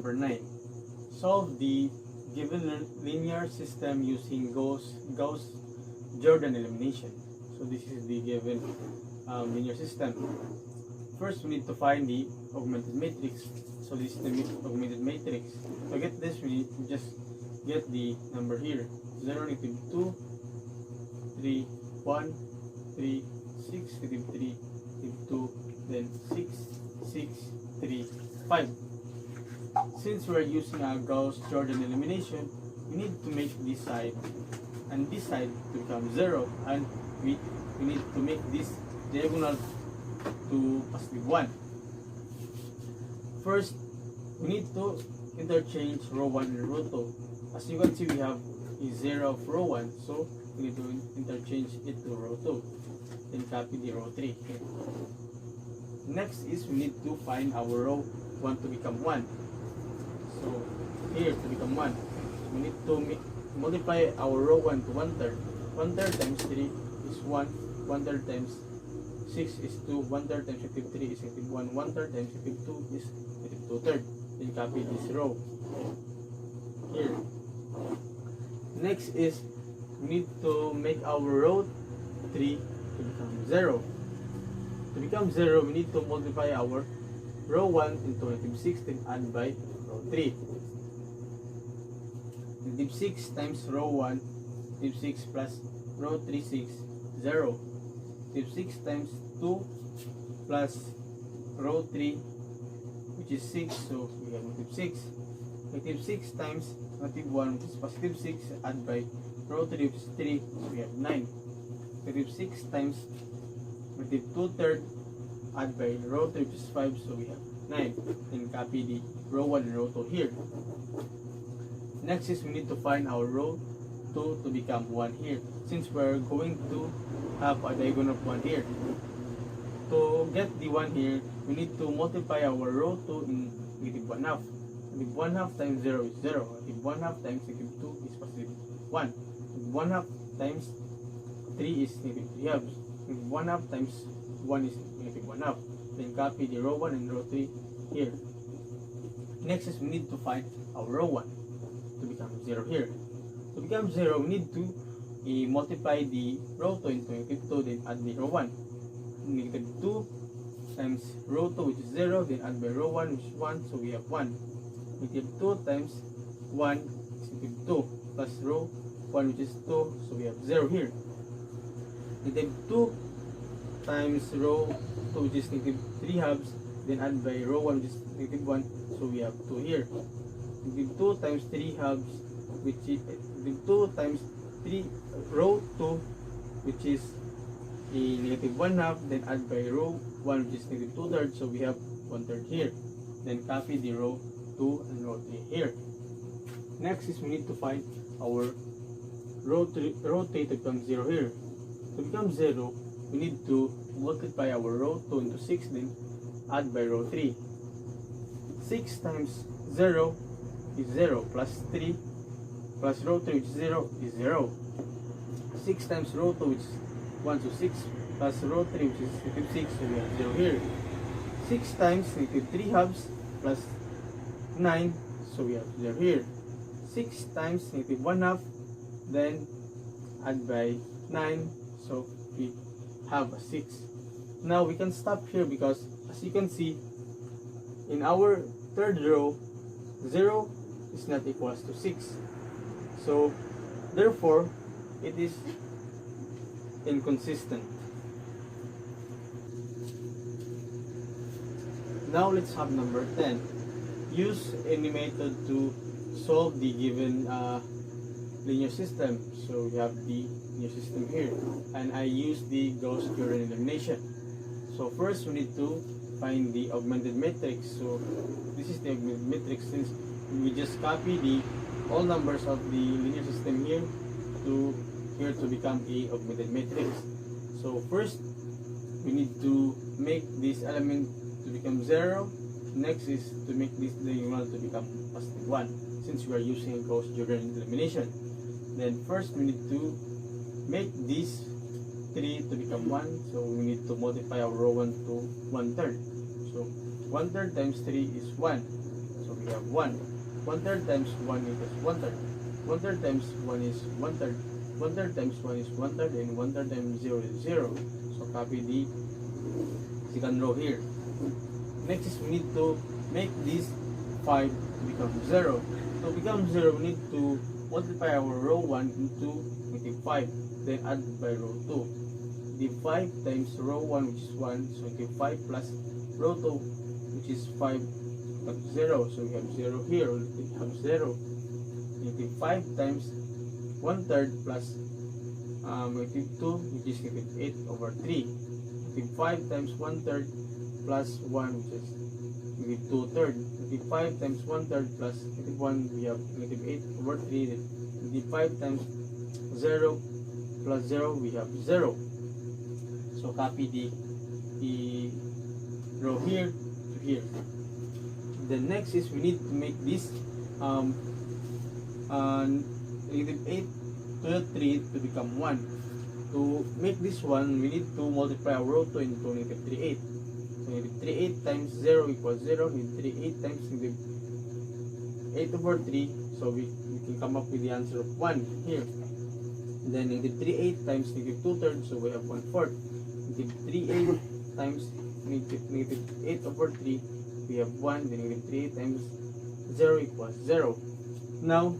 Number 9. Solve the given linear system using Gauss-Jordan elimination. So this is the given linear system. First, we need to find the augmented matrix. So this is the augmented matrix. To get this, we just get the number here. 0, negative 2, 3, 1, 3, 6, negative 3, negative 2, then 6, 6, 3, 5. Since we are using a Gauss-Jordan elimination, we need to make this side and this side to become 0, and we need to make this diagonal to positive 1. First, we need to interchange row 1 and row 2. As you can see, we have a 0 of row 1, so we need to interchange it to row 2. Then copy the row 3. Next is we need to find our row 1 to become 1. So here to become 1, we need to multiply our row 1 to 1/3. 1/3 times 3 is 1. 1/3 times 6 is 2. 1/3 times negative 3 is negative 1. 1/3 times negative 2 is negative 2/3. Then copy this row here. Next is we need to make our row 3 to become 0. To become 0, we need to multiply our row 1 into negative 6, then add by row 3. Negative 6 times row 1, negative 6 plus row 3, 6, 0. Negative 6 times 2 plus row 3, which is 6, so we have negative 6. Negative 6 times negative 1, which is positive 6, add by row 3, which is 3, so we have 9. Negative 6 times negative 2/3, add by row 3, which is 5, so we have 9. Then copy the row 1 and row 2 here. Next is we need to find our row 2 to become 1 here, since we're going to have a diagonal of 1 here. To get the 1 here, we need to multiply our row 2 in negative 1/2. Negative 1/2 times 0 is 0. Negative 1/2 times negative 2 is positive 1. Negative 1/2 times 3 is negative 3/2. Negative 1/2 times 1 is negative 1/2. Then copy the row 1 and row 3 here. Next is we need to find our row 1 to become 0 here. To become 0, we need to multiply the row 2 into negative 2, then add the row 1. Negative 2 times row 2, which is 0, then add by row 1, which is 1, so we have 1. Negative 2 times 1 is negative 2, plus row 1, which is 2, so we have 0 here. Negative 2 times row 2, which is negative 3/2, then add by row 1, which is negative 1, so we have 2 here. Negative 2 times 3/2, which is negative 2 times 3 row 2, which is a negative 1/2, then add by row 1, which is negative 2/3, so we have 1/3 here. Then copy the row 2 and row 3 here. Next is we need to find our row 3 to become 0 here. To become 0, we need to multiply our row 2 into 6, then add by row 3. 6 times 0 is 0, plus 3 plus row 3, which is 0, is 0. 6 times row 2, which is 1, so 6 plus row 3, which is negative 6, so we have 0 here. 6 times negative 3/2 plus 9, so we have 0 here. 6 times negative 1/2, then add by 9, so we have a 6. Now we can stop here because as you can see in our third row, 0 is not equals to 6, so therefore it is inconsistent. Now let's have number 10. Use any method to solve the given linear system. So we have the linear system here, and I use the Gauss-Jordan elimination. So first we need to find the augmented matrix. So this is the augmented matrix, since we just copy the all numbers of the linear system here to become a augmented matrix. So first we need to make this element to become 0. Next is to make this diagonal to become positive 1, since we are using a Gauss-Jordan elimination. Then first we need to make this 3 to become 1, so we need to multiply our row 1 to 1/3. So 1/3 times 3 is 1, so we we have 1. 1/3 times 1 equals 1/3. 1/3 times 1 is 1/3. 1/3 times 1 is 1/3, and 1/3 times 0 is 0. So copy the second row here. Next is we need to make this 5 become 0. To become 0, we need to multiply our row 1 into negative 5, then add by row 2. The 5 times row 1, which is 1, so negative 5 plus row 2, which is 5, becomes 0. So we have 0 here, it becomes 0. Negative 5 times 1/3 plus negative 2, which is negative 8 over 3. Negative 5 times 1/3 plus 1, which is negative 2/3. Negative 5 times 1/3 plus negative 1, we have negative 8 over 3. Negative 5 times 0 plus 0, we have 0. So copy the row here to here. The next is we need to make this negative 8 to the 3 to become 1. To make this one, we need to multiply our row 2 into negative 3/8. So negative 3/8 times 0 equals 0. Negative 3/8 times negative 8 over 3. So we can come up with the answer of 1 here. Then negative 3/8 times negative 2/3, so we have 1/4. Negative 3/8 times negative 8 over 3, we have 1. Then negative 3/8 times 0 equals 0. Now,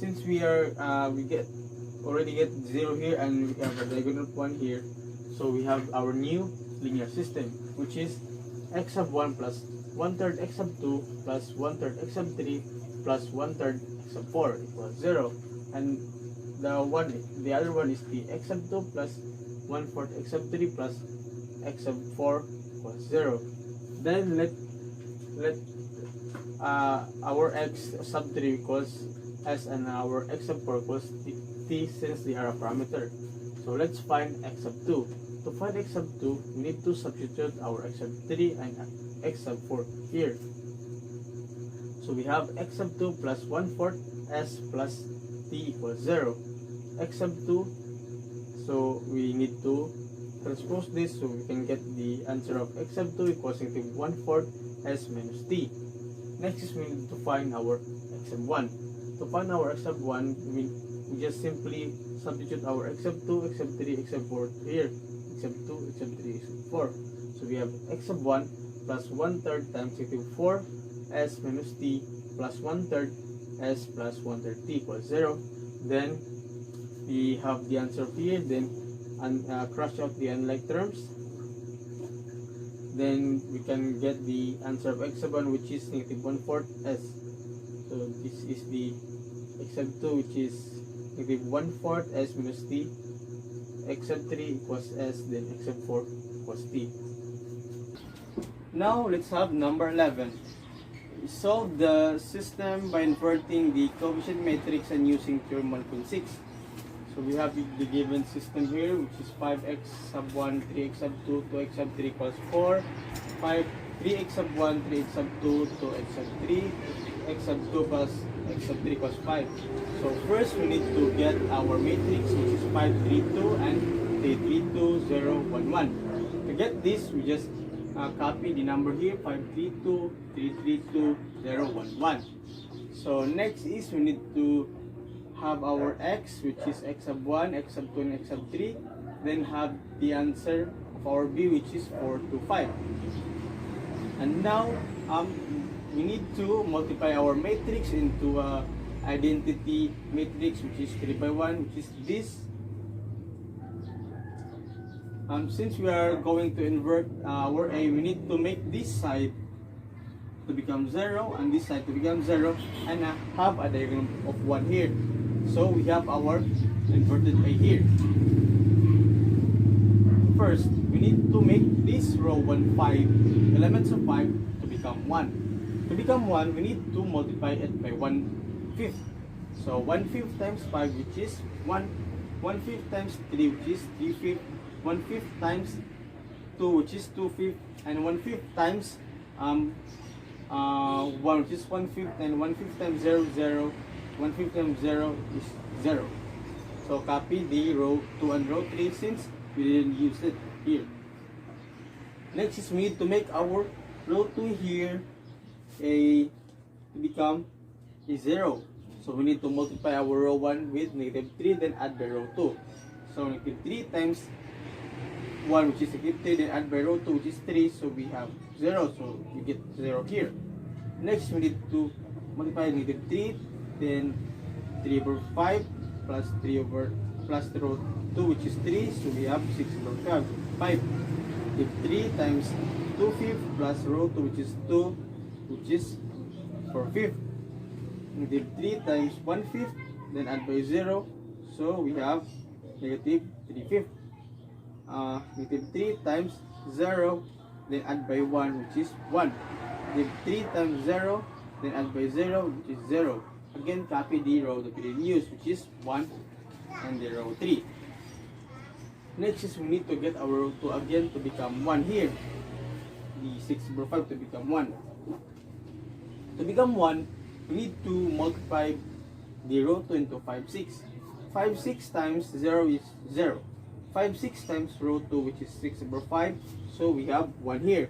since we already get 0 here and we have a diagonal of 1 here, so we have our new linear system, which is x sub 1 plus 1/3 x sub 2 plus 1/3 x sub 3 plus 1/3 x sub 4 equals 0. And the other one is the x sub 2 plus 1/4 x sub 3 plus x sub 4 equals 0. Then let our x sub 3 equals s and our x sub 4 equals t, since they are a parameter. So let's find x sub 2. To find x sub 2, we need to substitute our x sub 3 and x sub 4 here. So we have x sub 2 plus 1/4 s plus t equals 0. X sub 2, so we need to transpose this so we can get the answer of x sub 2 equals negative 1/4 s minus t. Next is we need to find our x sub 1. To find our x sub 1, we just simply substitute our x sub 2, x sub 3, x sub 4 here. X sub 2, x sub 3, x sub 4. So we have x sub 1 plus 1/3 times negative 4 s minus t plus 1/3 s plus 1/3 t equals 0. Then we have the answer here. Then cross out the unlike terms. Then we can get the answer of x sub 1, which is negative 1/4 s. So this is the x sub 2, which is negative 1/4 s minus t. X sub 3 equals s, then x sub 4 equals t. Now let's have number 11. We solve the system by inverting the coefficient matrix and using theorem 1.6. So we have the given system here, which is 5x sub 1, 3x sub 2, 2x sub 3 equals 4, 3x sub 1, 3x sub 2, 2x sub 3, x sub 2 plus x sub 3 equals 5. So first we need to get our matrix, which is 5, 3, 2 and 3, 3, 2, 0, 1, 1. To get this, we just copy the number here, 5, 3, 2, 3, 3, 2, 0, 1, 1. So next is we need to have our x, which is x sub 1, x sub 2, and x sub 3. Then have the answer of our b, which is 4 to 5. And now we need to multiply our matrix into a identity matrix, which is 3 by 1, which is this. Since we are going to invert our a, we need to make this side to become 0 and this side to become 0 and have a diagonal of 1 here. So we have our inverted a here. First, we need to make this row 1, 5, elements of 5 to become 1. To become 1, we need to multiply it by 1/5. So 1/5 times 5, which is 1. 1/5 times 3, which is 3/5. 1/5 times 2, which is 2/5. And 1/5 times 1, which is 1/5. And 1/5 times 0, 0. 1/5 times 0 is 0. So copy the row 2 and row 3 since we didn't use it here. Next is we need to make our row 2 here a to become a 0. So we need to multiply our row 1 with negative 3, then add by row 2. So negative 3 times 1, which is negative 3, then add by row 2, which is 3. So we have 0. So we get 0 here. Next, we need to multiply negative 3, then 3 over 5 plus 3 over plus the row 2, which is 3. So we have 6 over 5. If 3 times 2 fifths plus row 2, which is 2, which is 4 fifths. Negative 3 times 1 fifth, then add by 0. So we have negative 3 fifths. Negative 3 times 0, then add by 1, which is 1. Negative 3 times 0, then add by 0, which is 0. Again, copy the row that we didn't use, which is 1 and the row 3. Next is we need to get our row 2 again to become 1 here. The 6 over 5 to become 1. To become 1, we need to multiply the row 2 into 5, 6. 5, 6 times 0 is 0. 5, 6 times row 2, which is 6 over 5. So we have 1 here.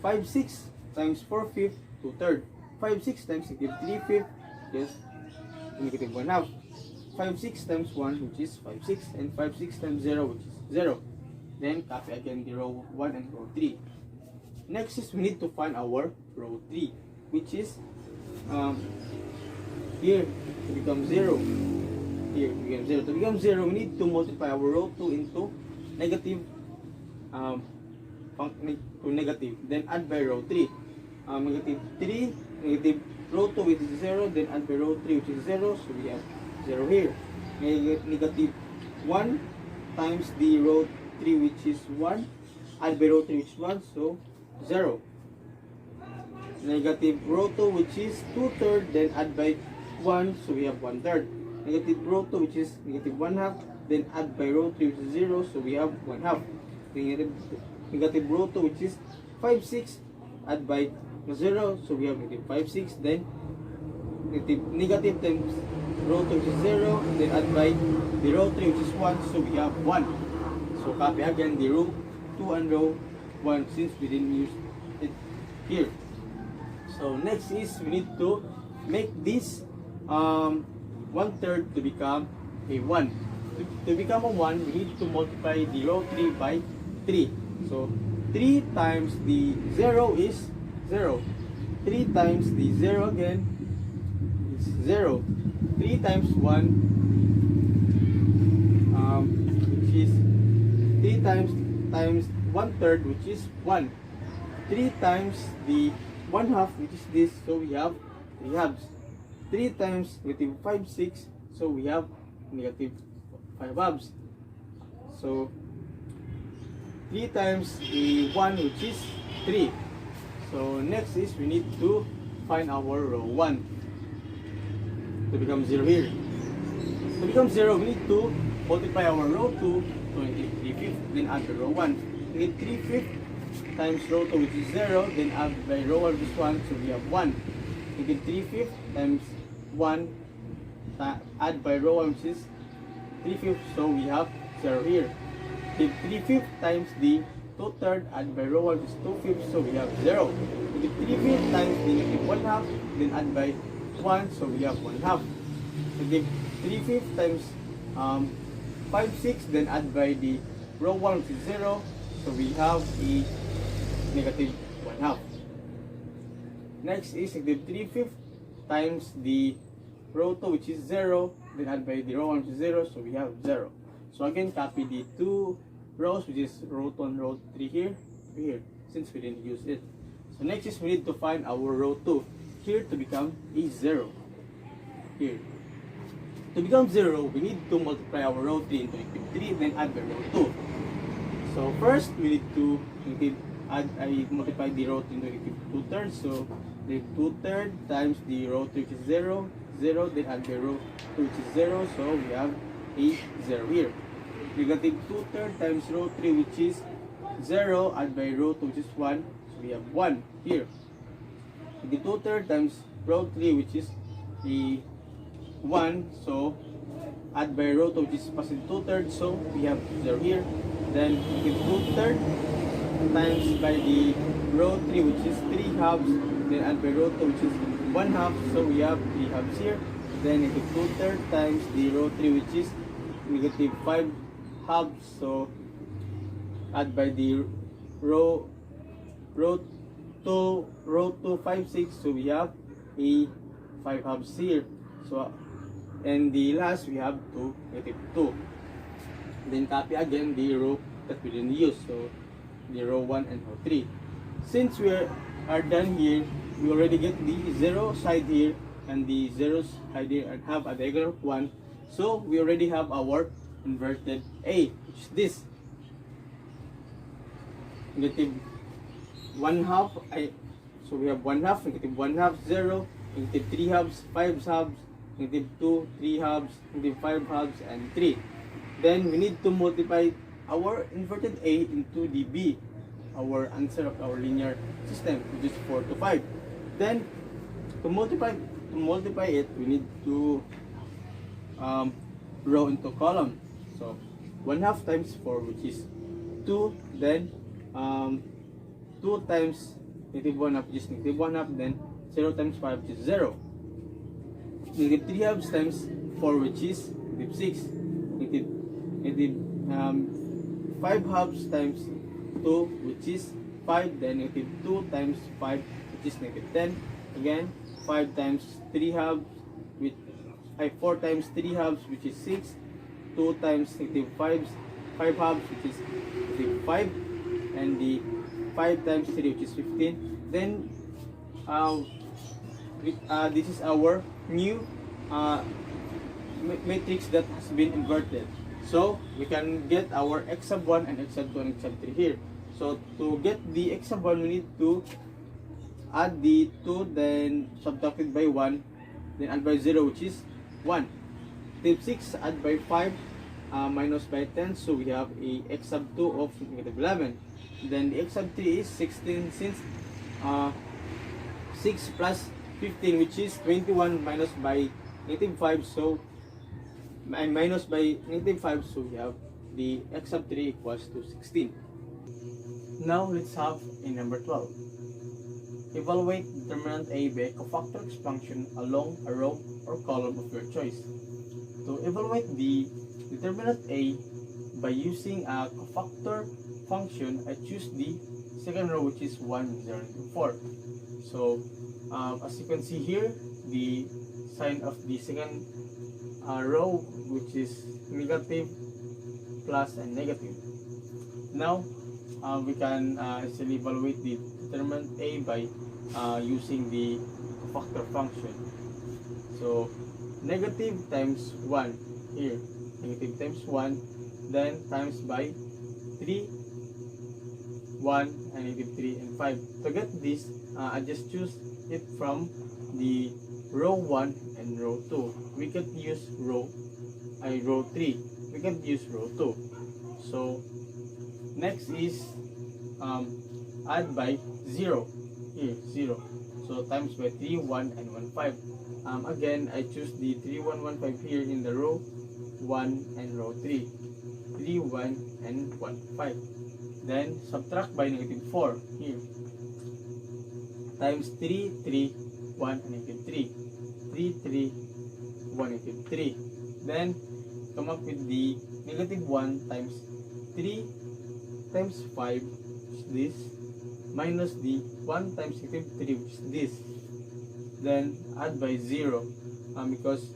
5, 6 times 4 fifths, 2 thirds. 5, 6 times negative 3 fifths, yes, negative 1 half. 5, 6 times 1, which is 5, 6. And 5, 6 times 0, which is 0. Then copy again the row 1 and row 3. Next is we need to find our row 3, which is here to become 0. Here to become 0. To become 0, we need to multiply our row 2 into negative to negative. Then add by row 3. Negative 3, negative row 2 which is 0, then add by row 3 which is 0. So we have 0 here. Negative 1 times the row 3 which is 1. Add by row 3 which is 1. So 0. Negative row 2 which is 2 thirds, then add by 1, so we have 1 third. Negative row 2 which is negative 1 half, then add by row 3 which is 0, so we have 1 half. Negative row 2 which is 5, 6, add by 0, so we have negative 5, 6, then negative times row 2 which is 0, then add by the row 3 which is 1, so we have 1. So copy again the row 2 and row 1 since we didn't use it here. So next is we need to make this 1 third to become a 1. To become a 1, we need to multiply the row 3 by 3. So 3 times the 0 is 0. 3 times the 0 again is 0. 3 times 1, which is 3 times 1 third, which is 1. 3 times the 1 half, which is this, so we have 3 halves. 3 times negative 5, 6, so we have negative 5 halves. So 3 times the 1, which is 3. So next is we need to find our row 1 to become 0 here. To become 0, we need to multiply our row 2 to negative 3 fifths, then add the row 1. Negative 3 fifths times row 2 which is 0, then add by row 1 which is 1, so we have 1. Negative 3 fifths times 1, add by row 1 which is 3 fifths, so we have 0 here. Negative 3 fifths times the 2 thirds, add by row 1 which is 2 fifths, so we have 0. Negative 3 fifths times the negative 1 half, then add by 1, so we have 1 half. Negative 3 fifths times 5, 6, then add by the row 1 which is 0, so we have a negative 1 half. Next is negative 3 fifths times the row 2 which is 0, then add by the row 1 which is 0, so we have 0. So again, copy the two rows, which is row 2 and row 3 here, since we didn't use it. So next is we need to find our row 2 here to become a 0 here. To become 0, we need to multiply our row 3 into negative 3, then add the row 2. So first, we need to multiply the row 3 into negative 2 thirds. So the 2 thirds times the row 3 which is 0, 0, then add the row 2 which is 0, so we have a 0 here. Negative 2 thirds times row 3 which is 0, add by row 2 which is 1, so we have 1 here. The 2 thirds times row 3 which is the 1, so add by row 2 which is positive 2 thirds, so we have 0 here. Then the 2 thirds times by the row 3 which is 3 halves, then add by row 2 which is 1 half, so we have 3 halves here. Then negative 2/3 times the row 3, which is negative 5 halves. So add by the row 2 5 6, so we have a 5 halves here. So and the last we have negative 2. Then copy again the row that we didn't use, so the row 1 and row 3. Since we are done here, we already get the 0 side here and the 0 side here and have a diagonal of 1. So we already have our inverted A, which is this. Negative 1 half, so we have 1 half, negative 1 half, 0, negative 3 halves, 5 halves, negative 2, 3 halves, negative 5 halves, and 3. Then we need to multiply our inverted A into the B, our answer of our linear system, which is 4 to 5. Then to multiply it, we need to row into column. So 1 half times 4, which is 2. Then 2 times negative 1 half, which is negative 1 half. Then 0 times 5, which is 0. Negative 3 halves times 4, which is negative 6. Negative 5 halves times 2, which is 5. Then negative 2 times 5, which is negative 10. Again, 5 times 3 halves, 4 times 3 halves, which is 6. 2 times negative 5 halves, which is negative 5. And the 5 times 3, which is 15. Then this is our new matrix that has been inverted. So we can get our x sub 1 and x sub 2 and x sub 3 here. So to get the x sub 1, we need to add the 2, then subtract it by 1, then add by 0, which is 1. Negative 6, add by 5, minus by 10, so we have a x sub 2 of negative 11. Then the x sub 3 is 16, since 6 plus 15, which is 21, minus by negative 5, so minus by negative 5, so we have the x sub 3 equals to 16. Now let's have a number 12. Evaluate determinant A by a cofactor expansion along a row or column of your choice. To evaluate the determinant A by using a cofactor function, I choose the second row, which is 1, 0, 2, 4. So as you can see here, the sign of the second row, which is negative, plus, and negative. Now we can easily evaluate the determinant A by using the cofactor function. So negative times 1 here, negative times 1, then times by 3, 1, and negative 3 and 5. To get this, I just choose it from the row 1 and row 2. We can use row 3. We can use row 2. So next is add by 0 here, 0. So times by 3, 1, and 1, 5. Again, I choose the 3, 1, 1, 5 here in the row 1 and row 3. 3, 1, and 1, 5. Then subtract by negative 4 here. Times 3, 3, 1, and negative 3. 3, 3, 1, negative 3. Then come up with the negative 1 times 3 times 5, which is this, minus the 1 times negative 3, which is this. Then add by 0, because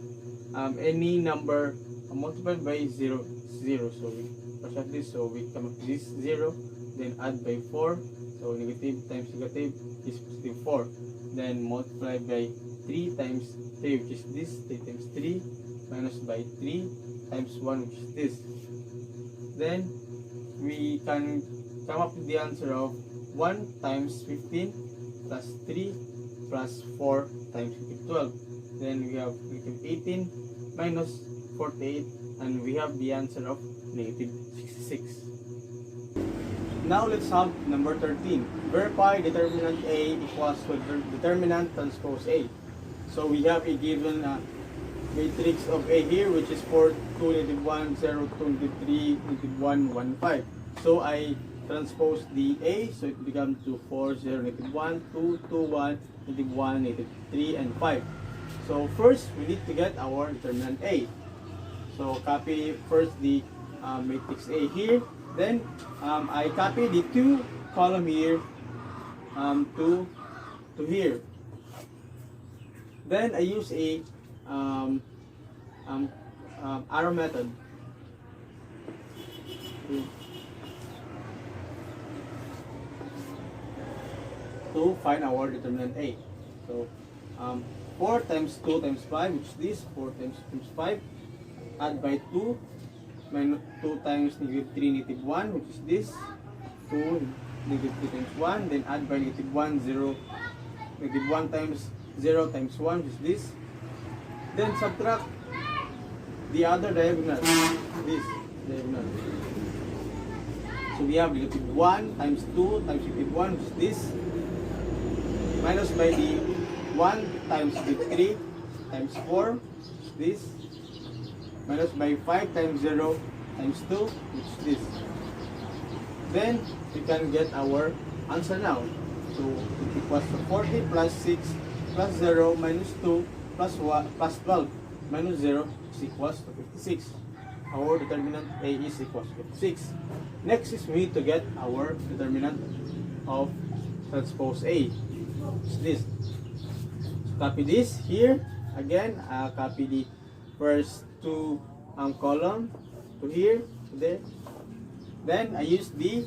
any number multiplied by 0 is 0. So we subtract this, so we come up with this 0. Then add by 4, so negative times negative is positive 4. Then multiply by 3 times 3, which is this, 3 times 3, minus by 3 times 1, which is this. Then we can come up with the answer of 1 times 15 plus 3 plus 4 times 12. Then we have negative 18 minus 48, and we have the answer of negative 66. Now let's have number 13. Verify determinant A equals to determinant transpose A. So we have a given matrix of A here, which is 4, 2, negative 1, 0, 2, negative 3, negative 1, 1, 5. So I transpose the A, so it becomes to 4, 0, negative 1, 2, 2, 1, -1, -3, and 5. So first, we need to get our determinant A. So copy first the matrix A here. Then I copy the 2 column here to here. Then I use a arrow method to find our determinant A. So 4 times 2 times 5, which is this, 4 times 5, add by 2, minus 2 times -3, -1, which is this, 2, -3 times 1, then add by -1, 0, -1 times 0 times 1, which is this, then subtract the other diagonal, this diagonal. So we have -1 times 2 times -1, which is this, minus by the 1 times 3 times 4, which is this, minus by 5 times 0 times 2, which is this. Then we can get our answer now. So it equals to 40 plus 6 plus 0 minus 2 plus 1 plus 12 minus 0 is equals to 56. Our determinant A is equals to 56. Next is we need to get our determinant of transpose A. It's this. So copy this here. Again, copy the first 2 column to here, to there. Then I use the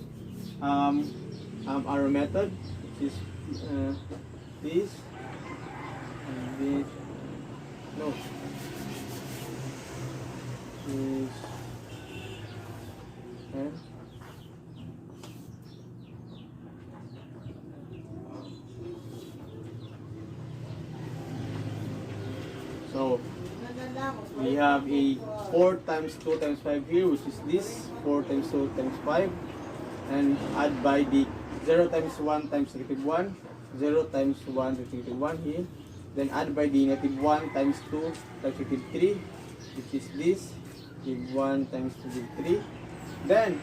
arrow method, which is this and this. No. This and so we have a 4 times 2 times 5 here, which is this, 4 times 2 times 5, and add by the 0 times 1 times -1, 0 times 1 times -1 here, then add by the -1 times 2 times -3, which is this, -1 times -3, then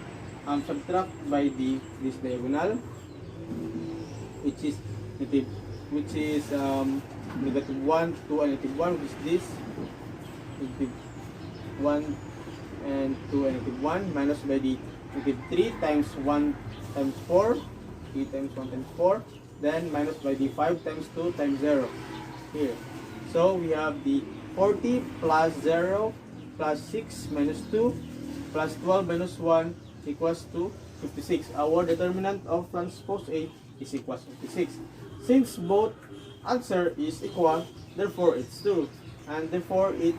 subtract by the this diagonal, which is -1, 2 and -1, which is this, -1 and 2 and -1, minus by the -3 times 1 times 4, 3 times 1 times 4, then minus by the 5 times 2 times 0 here. So we have the 40 plus 0 plus 6 minus 2 plus 12 minus 1 equals to 56. Our determinant of transpose A is equals to 56. Since both answer is equal, therefore it's true, and therefore the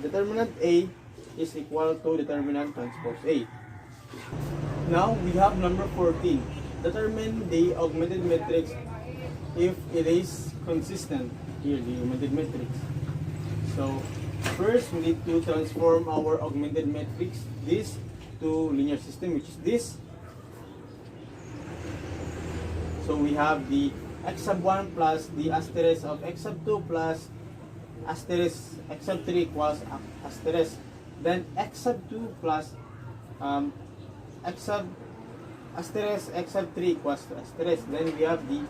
determinant A is equal to determinant transpose A. Now we have number 14. Determine the augmented matrix if it is consistent. Here, the augmented matrix. So first we need to transform our augmented matrix this to linear system, which is this. So we have the x sub 1 plus the asterisk of x sub 2 plus asterisk x sub 3 equals asterisk. Then x sub 2 plus x sub asterisk x sub 3 equals to asterisk. Then we have the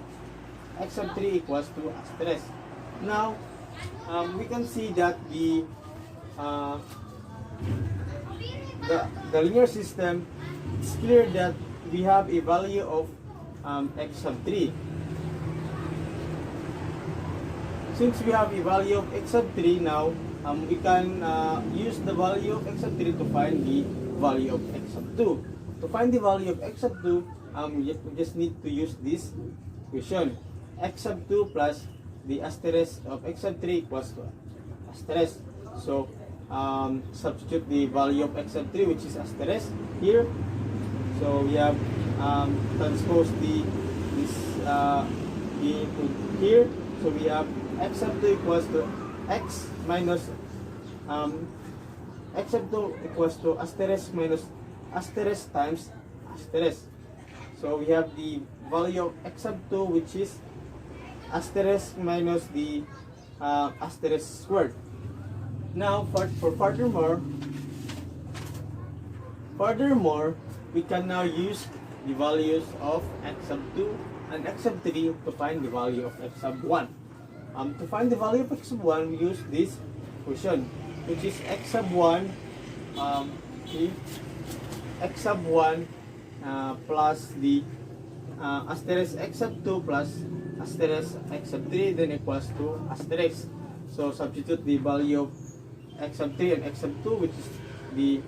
x sub 3 equals to asterisk. Now we can see that the linear system, it's clear that we have a value of x sub 3. Since we have a value of x sub 3 now, we can use the value of x sub 3 to find the value of x sub 2. To find the value of x sub 2, we just need to use this equation. X sub 2 plus the asterisk of x sub 3 equals to asterisk. So substitute the value of x sub 3, which is asterisk here. So we have transpose this into here. So we have x sub 2 equals to x minus x sub 2 equals to asterisk minus asterisk times asterisk. So we have the value of x sub 2, which is asterisk minus the asterisk squared. Now for furthermore, we can now use the values of x sub 2 and x sub 3 to find the value of x sub 1. To find the value of x sub 1, we use this equation, which is x sub 1, if x sub 1 plus the asterisk x sub 2 plus asterisk x sub 3 then equals to asterisk. So substitute the value of x sub 3 and x sub 2, which is the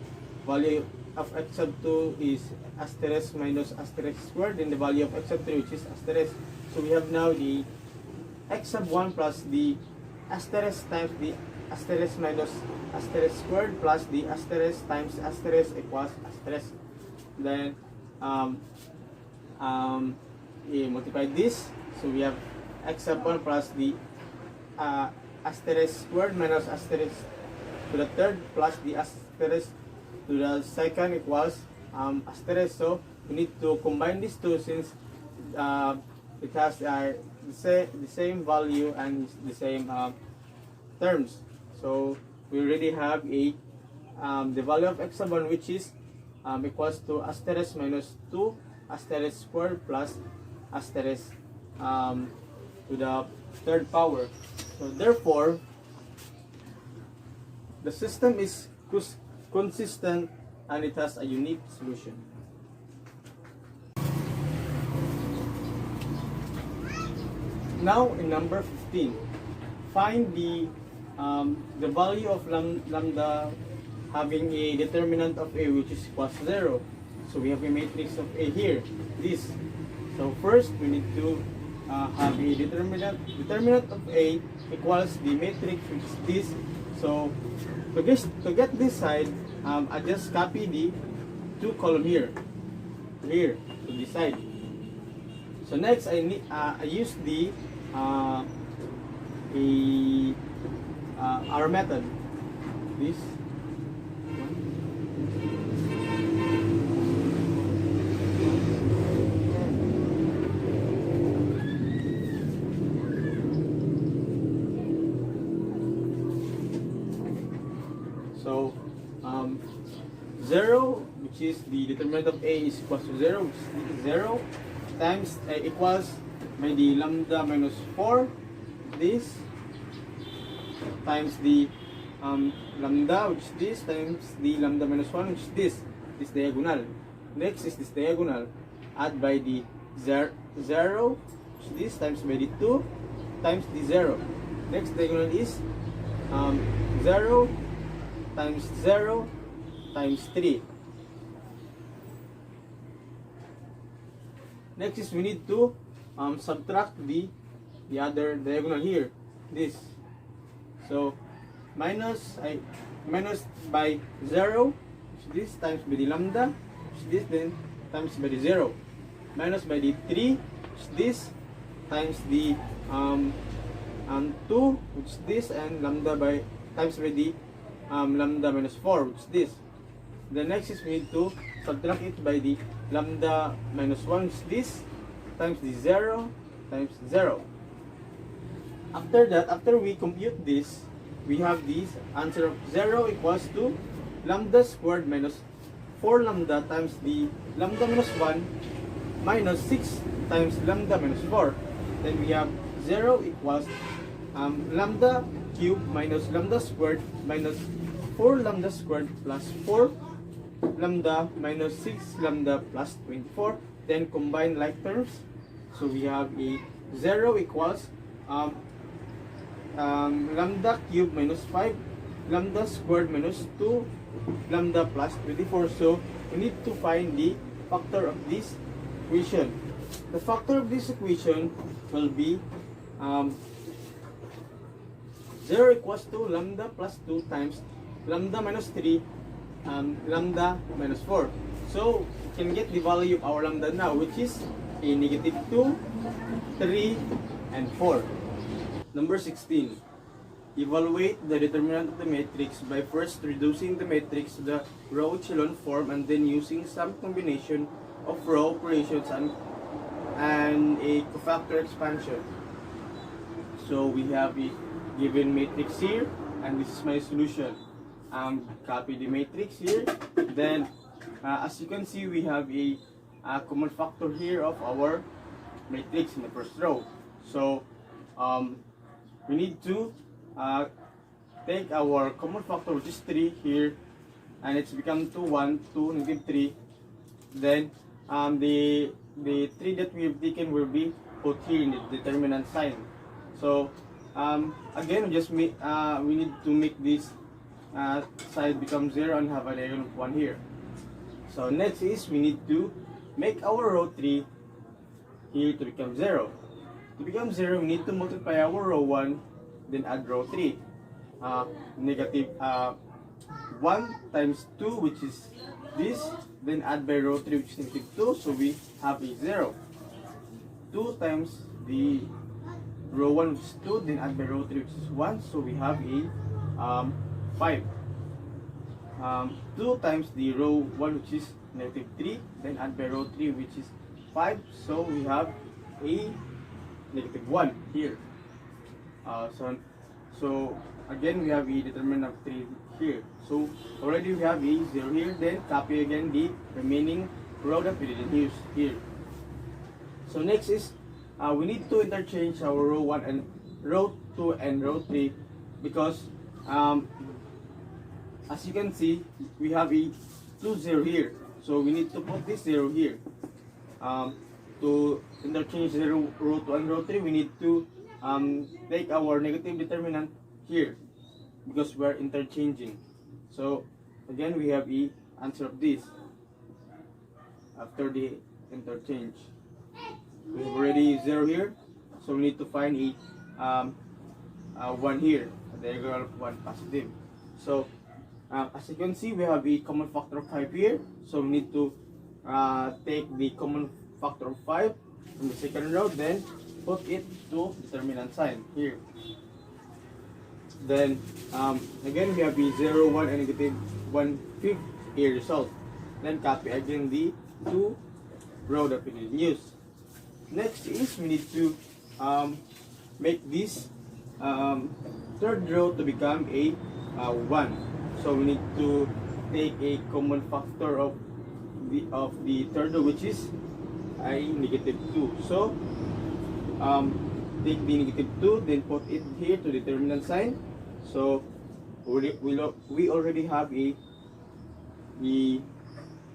value of x sub 2 is asterisk minus asterisk squared, and the value of x sub 3, which is asterisk. So we have now the x sub 1 plus the asterisk times the asterisk minus asterisk squared plus the asterisk times asterisk equals asterisk. Then we multiply this, so we have x sub 1 plus the asterisk squared minus asterisk to the third plus the asterisk to the second equals asterisk. So we need to combine these two since it has the same value and the same terms. So we already have a the value of x sub 1, which is equals to asterisk minus 2 asterisk squared plus asterisk to the third power. So therefore, the system is consistent and it has a unique solution. Now in number 15, find the value of lambda having a determinant of A which is equals to 0. So we have a matrix of A here, this. So first we need to have a determinant of A equals the matrix which is this. So to get this side, I just copy the 2 column here to this side. So next I use the our method, this. So 0, which is the determinant of A, is equals to 0, which is 0 times equals by the lambda minus 4, this times the lambda, which is this, times the lambda minus 1, which is this diagonal. Next is this diagonal, add by the 0, which is this, times by the 2 times the 0. Next diagonal is 0 times 0 times 3. Next is we need to subtract the other diagonal here, this. So minus by 0, which is this, times by the lambda, which is this, then times by the 0, minus by the 3, which is this, times the 2, which is this, and lambda by times by the lambda minus 4, which is this. The next is we need to subtract it by the lambda minus 1, which is this, times the 0 times 0. After that, after we compute this, we have this answer of 0 equals to lambda squared minus 4 lambda times the lambda minus 1 minus 6 times lambda minus 4. Then we have 0 equals lambda cubed minus lambda squared minus 4 lambda squared plus 4 lambda minus 6 lambda plus 24. Then combine like terms. So we have a 0 equals lambda cubed minus 5 lambda squared minus 2 lambda plus 24. So we need to find the factor of this equation. The factor of this equation will be 0 equals to lambda plus 2 times lambda minus 3 lambda minus 4. So we can get the value of our lambda now, which is a negative 2, 3, and 4. Number 16. Evaluate the determinant of the matrix by first reducing the matrix to the row echelon form and then using some combination of row operations and a cofactor expansion. So we have a given matrix here, and this is my solution. Copy the matrix here. Then as you can see, we have a common factor here of our matrix in the first row. So we need to take our common factor, which is 3 here, and it's become 2, 1, 2, negative 3. Then the 3 that we have taken will be put here in the determinant sign. So again, we need to make this side become 0 and have a diagonal of 1 here. So next is we need to make our row 3 here to become 0. To become 0, we need to multiply our row 1, then add row 3. Negative 1 times 2, which is this, then add by row 3, which is negative 2, so we have a 0. 2 times the row 1, which is 2, then add by row 3, which is 1, so we have a 5. 2 times the row 1, which is negative 3, then add by row 3, which is 5, so we have a negative 1 here. So again, we have a determinant of 3 here. So already we have a 0 here, then copy again the remaining row that we didn't use here. So next is we need to interchange our row 1 and row 2 and row 3, because as you can see, we have a 2, 0 here. So we need to put this 0 here. To interchange row 2 and row 3, we need to take our negative determinant here, because we are interchanging. So again, we have the answer of this after the interchange. We have already 0 here, so we need to find a 1 here, a diagonal of 1 positive. So as you can see, we have a common factor of 5 here, so we need to take the common factor of 5 from the second row, then put it to determinant sign here. Then again, we have the 0, 1 and negative 1/5 here result. Then copy again the 2 row that we didn't use. Next is we need to make this third row to become a 1. So we need to take a common factor of the third row, which is a negative 2. So take the negative 2, then put it here to determinant sign. So we already have the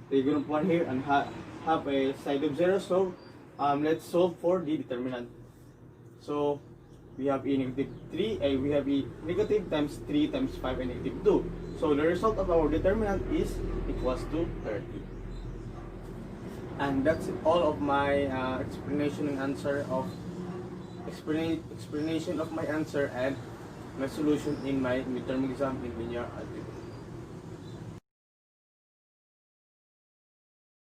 diagonal of 1 here and have a side of 0. So let's solve for the determinant. So we have a negative 3, we have a negative times 3 times 5 and negative 2. So the result of our determinant is equals to 30. And that's all of my explanation and answer of explanation of my answer and my solution in my midterm exam in linear algebra.